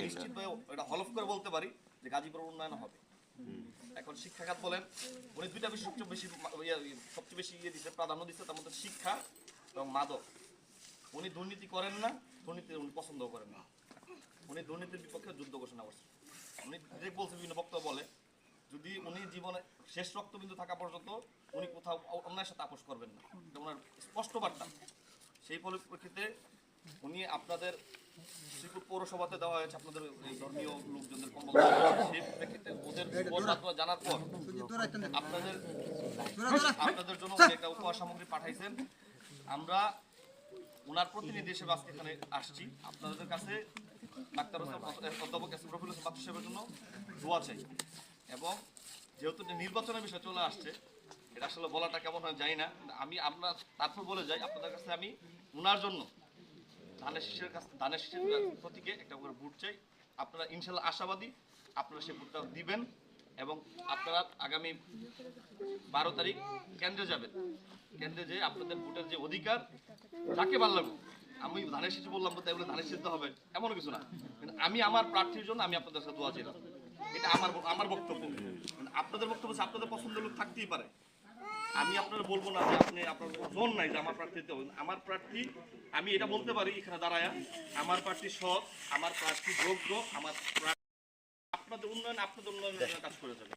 নিশ্চিতভাবে এটা হলফ করে বলতে পারি যে গাজীপুর উন্নয়ন হবে। এখন শিক্ষা খাত বলেন, উনি দুইটা বিষয় সবচেয়ে বেশি দিচ্ছে, প্রাধান্য দিচ্ছে, তার মধ্যে শিক্ষা এবং মাদক। উনি দুর্নীতি করেন না, দুর্নীতি উনি পছন্দও করেন না। উনি দুর্নীতির বিপক্ষে যুদ্ধ ঘোষণা করছেন। উনি যে বলছে বিভিন্ন বক্তব্য বলে, যদি উনি জীবনে শেষ রক্তবিন্দু থাকা পর্যন্ত উনি কোথাও অন্যায়ের সাথে আপোষ করবেন না, এটা ওনার স্পষ্ট বার্তা। সেই পরিপ্রেক্ষিতে উনি আপনাদের শ্রীপুর পৌরসভাতে দেওয়া হয়েছে আপনাদের এই ধর্মীয় লোকজনদের কম্বল, সেই প্রেক্ষিতে ওদের জানার পর আপনাদের জন্য উনি একটা উপহার সামগ্রী পাঠাইছেন। আমরা ওনার প্রতিনিধি হিসেবে আজকে এখানে আসছি আপনাদের কাছে ডাক্তার অধ্যাপক রফিকুল হাসান বাচ্চু সাহেবের জন্য দোয়া চাই। এবং যেহেতু নির্বাচনের বিষয় চলে আসছে, এটা আসলে বলাটা কেমন হয় জানি না, আমরা তারপর বলে যাই আপনাদের কাছে আমি ওনার জন্য ধানের শীষের প্রতীকে একটা করে ভোট চাই। আপনারা ইনশাল্লাহ আশাবাদী আপনারা সেই ভোটটা দিবেন এবং আপনারা আগামী 12 তারিখ কেন্দ্রে যাবেন। কেন্দ্রে যে আপনাদের ভোটের যে অধিকার যাকে ভালো লাগুক, আমি ধানের শীষ বললাম তাই বলে ধানের শীষ হবে এমন কিছু না, কিন্তু আমি আমার প্রার্থীর জন্য আমি আপনাদের সাথে দোয়া চাইলাম, এটা আমার বক্তব্য। আপনাদের বক্তব্য আপনাদের পছন্দের লোক থাকতেই পারে, আমি আপনারা বলবো না যে আপনি আপনার জোন নাই যে আমার প্রার্থী দিতে হবে। আমার প্রার্থী আমি এটা বলতে পারি এখানে দাঁড়ায়, আমার প্রার্থী সৎ, আমার প্রার্থী যোগ্য, আমার আপনাদের উন্নয়নের কাজ করে যাবে।